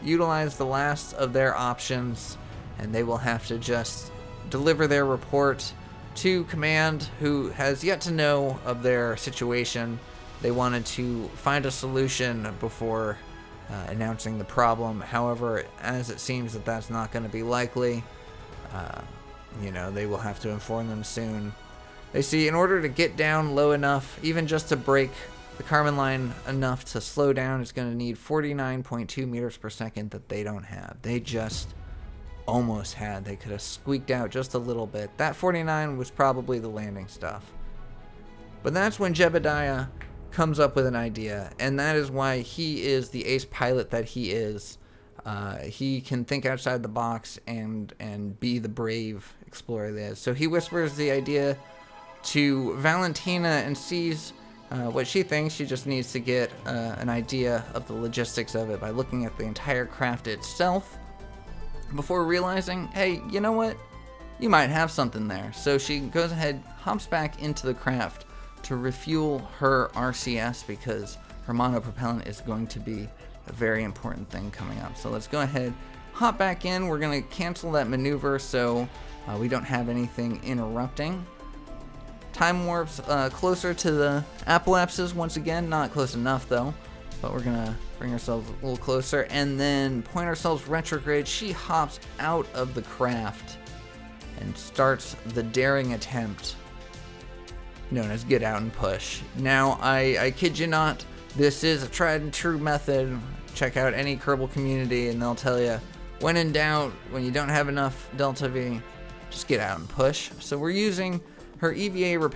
utilize the last of their options, and they will have to just deliver their report to command, who has yet to know of their situation. They wanted to find a solution before announcing the problem. However, as it seems that that's not going to be likely, they will have to inform them soon. They see, in order to get down low enough, even just to break the Kármán line enough to slow down, is going to need 49.2 meters per second that they don't have. They just almost had. They could have squeaked out just a little bit. That 49 was probably the landing stuff. But that's when Jebediah comes up with an idea, and that is why he is the ace pilot that he is. He can think outside the box and be the brave explorer that is. So he whispers the idea to Valentina and sees what she thinks. She just needs to get an idea of the logistics of it by looking at the entire craft itself, before realizing, hey, you know what? You might have something there. So she goes ahead, hops back into the craft to refuel her RCS, because her monopropellant is going to be a very important thing coming up. So let's go ahead, hop back in. We're going to cancel that maneuver so we don't have anything interrupting. Time warps closer to the apoapsis once again. Not close enough though, but we're going to bring ourselves a little closer and then point ourselves retrograde. She hops out of the craft and starts the daring attempt known as get out and push. Now, I kid you not, this is a tried and true method. Check out any Kerbal community and they'll tell you, when in doubt, when you don't have enough delta V, just get out and push. So we're using her EVA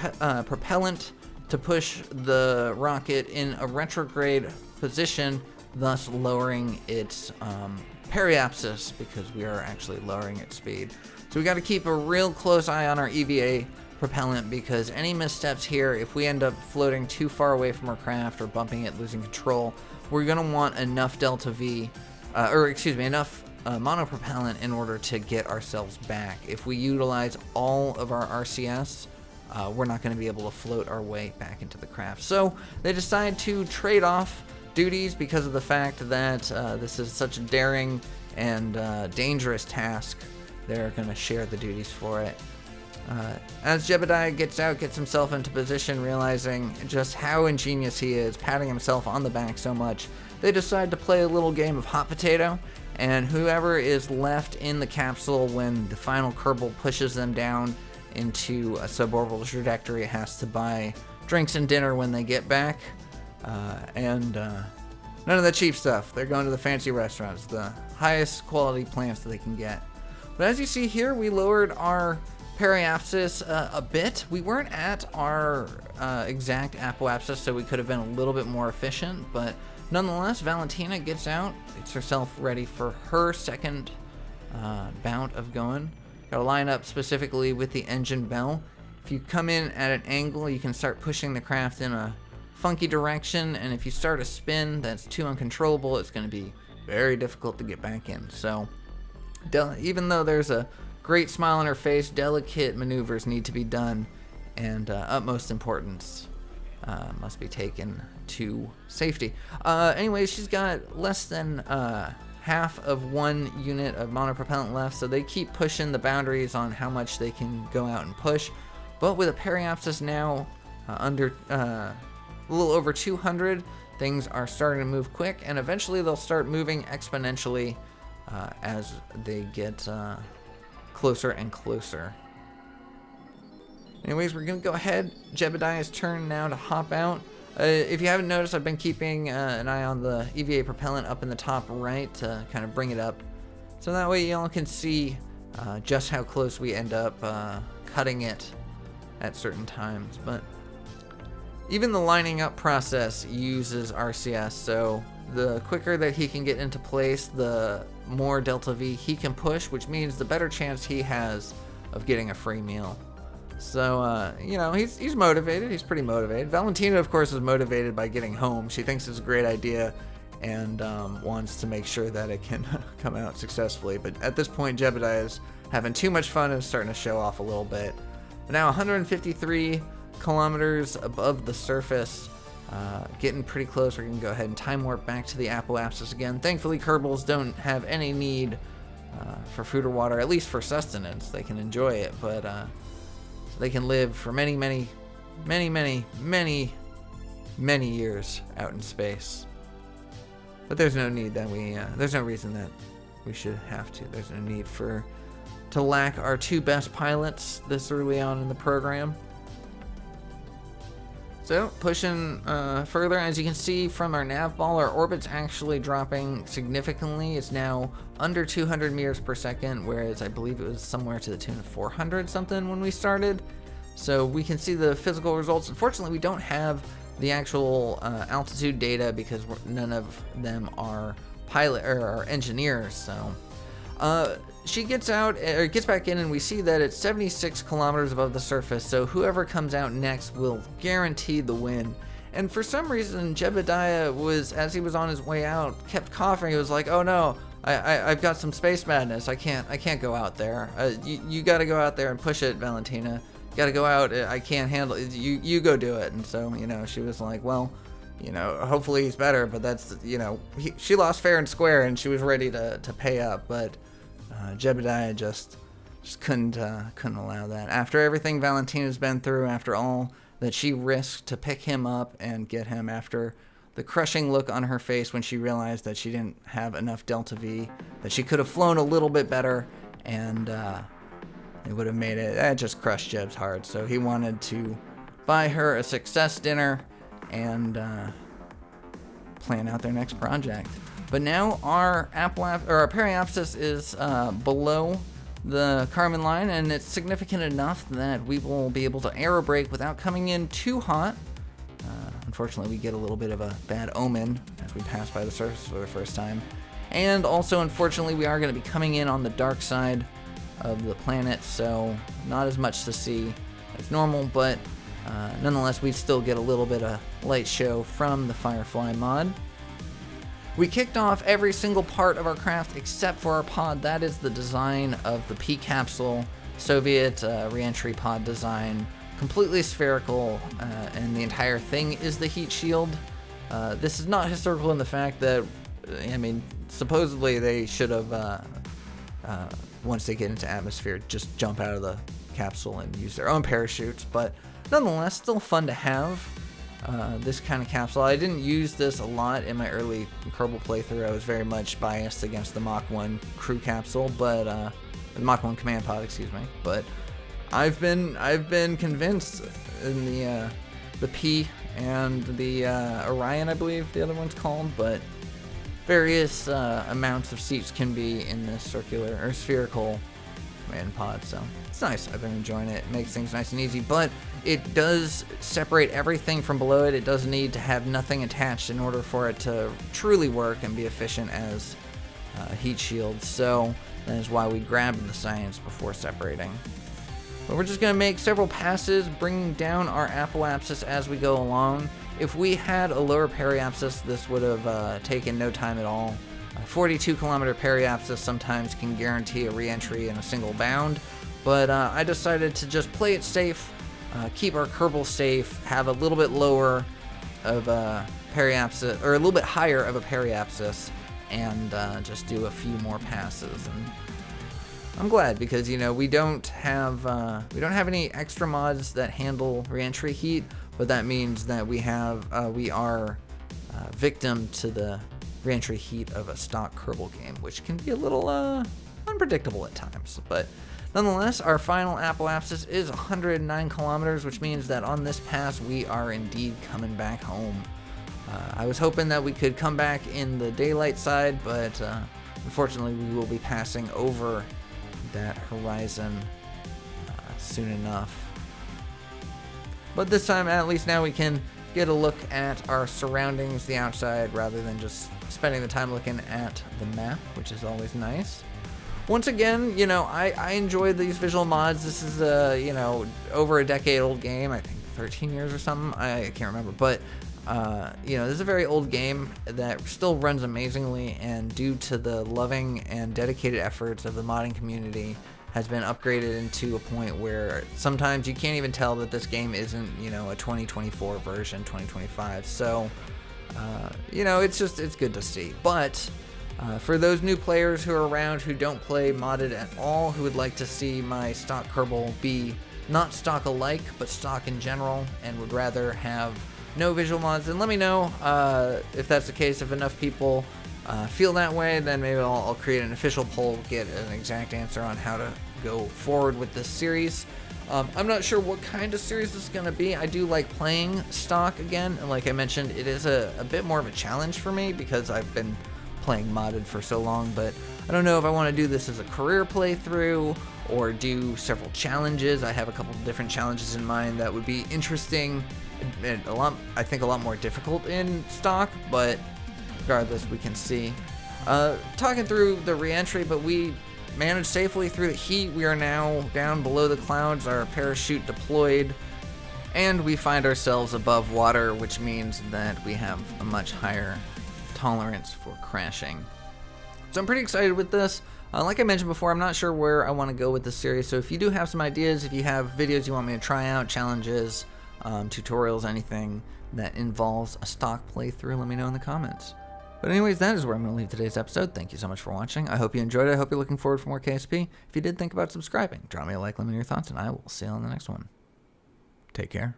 propellant to push the rocket in a retrograde position, thus lowering its periapsis, because we are actually lowering its speed. So we got to keep a real close eye on our EVA propellant, because any missteps here, if we end up floating too far away from our craft or bumping it, losing control, we're going to want enough delta V, enough monopropellant in order to get ourselves back. If we utilize all of our RCS, we're not going to be able to float our way back into the craft. So they decide to trade off duties because of the fact that this is such a daring and dangerous task. They're going to share the duties for it. As Jebediah gets himself into position, realizing just how ingenious he is, patting himself on the back so much, they decide to play a little game of hot potato, and whoever is left in the capsule when the final Kerbal pushes them down into a suborbital trajectory has to buy drinks and dinner when they get back, and none of the cheap stuff. They're going to the fancy restaurants, the highest quality plants that they can get. But as you see here, we lowered our periapsis a bit. We weren't at our exact apoapsis, so we could have been a little bit more efficient, but nonetheless, Valentina gets out, gets herself ready for her second bout of going. Got to line up specifically with the engine bell. If you come in at an angle, you can start pushing the craft in a funky direction, and if you start a spin that's too uncontrollable, it's going to be very difficult to get back in. So even though there's a great smile on her face, delicate maneuvers need to be done, and utmost importance must be taken to safety. Anyways, she's got less than half of 1 unit of monopropellant left, so they keep pushing the boundaries on how much they can go out and push. But with a periapsis now under a little over 200, things are starting to move quick, and eventually they'll start moving exponentially as they get closer and closer. Anyways, we're going to go ahead. Jebediah's turn now to hop out. If you haven't noticed, I've been keeping an eye on the EVA propellant up in the top right to kind of bring it up. So that way y'all can see just how close we end up cutting it at certain times. But even the lining up process uses RCS, so the quicker that he can get into place, the more delta V he can push, which means the better chance he has of getting a free meal. So, you know, he's motivated. He's pretty motivated. Valentina, of course, is motivated by getting home. She thinks it's a great idea and wants to make sure that it can come out successfully. But at this point, Jebediah is having too much fun and starting to show off a little bit. But now 153 kilometers above the surface, getting pretty close. We're going to go ahead and time warp back to the apoapsis again. Thankfully, Kerbals don't have any need for food or water, at least for sustenance. They can enjoy it, but they can live for many, many, many, many, many, many years out in space. But there's no need that there's no reason that we should have to. There's no need to lack our two best pilots this early on in the program. So, pushing further, as you can see from our nav ball, our orbit's actually dropping significantly. It's now under 200 meters per second, whereas I believe it was somewhere to the tune of 400 something when we started. So we can see the physical results. Unfortunately, we don't have the actual altitude data because none of them are pilot or are engineers. So she gets out or gets back in, and we see that it's 76 kilometers above the surface. So whoever comes out next will guarantee the win. And for some reason, Jebediah was, as he was on his way out, kept coughing. He was like, "Oh no, I've got some space madness. I can't go out there. You got to go out there and push it, Valentina. You got to go out. I can't handle it. You go do it." And so, you know, she was like, "Well, you know, hopefully he's better." But that's, you know, she lost fair and square, and she was ready to pay up. But Jebediah just couldn't allow that. After everything Valentina's been through, after all that she risked to pick him up and get him, after the crushing look on her face when she realized that she didn't have enough Delta V, that she could have flown a little bit better, and it would have made it. That just crushed Jeb's heart. So he wanted to buy her a success dinner and plan out their next project. But now our periapsis is below the Kármán line, and it's significant enough that we will be able to aerobrake without coming in too hot. Unfortunately, we get a little bit of a bad omen as we pass by the surface for the first time. And also, unfortunately, we are going to be coming in on the dark side of the planet, so not as much to see as normal, but nonetheless, we still get a little bit of light show from the Firefly mod. We kicked off every single part of our craft except for our pod. That is the design of the P capsule, Soviet reentry pod design, completely spherical, and the entire thing is the heat shield. This is not historical in the fact that, I mean, supposedly they should have, once they get into atmosphere, just jump out of the capsule and use their own parachutes, but nonetheless, still fun to have. This kind of capsule. I didn't use this a lot in my early Kerbal playthrough. I was very much biased against the Mach 1 crew capsule, but the Mach 1 command pod, excuse me. But I've been convinced in the P and the Orion, I believe the other one's called, but various amounts of seats can be in this circular or spherical command pod, so it's nice. I've been enjoying it. It makes things nice and easy, but it does separate everything from below it. It does need to have nothing attached in order for it to truly work and be efficient as heat shield, so that is why we grabbed the science before separating. But we're just going to make several passes, bringing down our apoapsis as we go along. If we had a lower periapsis, this would have taken no time at all. A 42 kilometer periapsis sometimes can guarantee a re-entry in a single bound, but I decided to just play it safe, keep our Kerbal safe, have a little bit lower of a periapsis, or a little bit higher of a periapsis, and just do a few more passes. And I'm glad, because, you know, we don't have any extra mods that handle re-entry heat, but that means that we are victim to the re-entry heat of a stock Kerbal game, which can be a little unpredictable at times. But Nonetheless, our final apoapsis is 109 kilometers, which means that on this pass we are indeed coming back home. I was hoping that we could come back in the daylight side, but unfortunately we will be passing over that horizon soon enough. But this time, at least now we can get a look at our surroundings, the outside, rather than just spending the time looking at the map, which is always nice. Once again, you know, I enjoy these visual mods. This is a, you know, over a decade old game. I think 13 years or something. I can't remember. But, you know, this is a very old game that still runs amazingly. And due to the loving and dedicated efforts of the modding community, has been upgraded into a point where sometimes you can't even tell that this game isn't, you know, a 2024 version, 2025. So, you know, it's good to see. But for those new players who are around who don't play modded at all, who would like to see my stock Kerbal be not stock alike, but stock in general, and would rather have no visual mods, then let me know. If that's the case, if enough people feel that way, then maybe I'll create an official poll, get an exact answer on how to go forward with this series. I'm not sure what kind of series this is going to be. I do like playing stock again, and like I mentioned, it is a bit more of a challenge for me because I've been playing modded for so long, but I don't know if I want to do this as a career playthrough or do several challenges. I have a couple of different challenges in mind that would be interesting and I think a lot more difficult in stock, but regardless, we can see. Talking through the re-entry, but we managed safely through the heat. We are now down below the clouds, our parachute deployed, and we find ourselves above water, which means that we have a much higher tolerance for crashing. So I'm pretty excited with this. Like I mentioned before, I'm not sure where I want to go with this series, so if you do have some ideas, if you have videos you want me to try out, challenges, tutorials, anything that involves a stock playthrough, let me know in the comments. But anyways, that is where I'm going to leave today's episode. Thank you so much for watching. I hope you enjoyed it. I hope you're looking forward for more KSP. If you did, think about subscribing. Drop me a like, let me know your thoughts, and I will see you on the next one. Take care.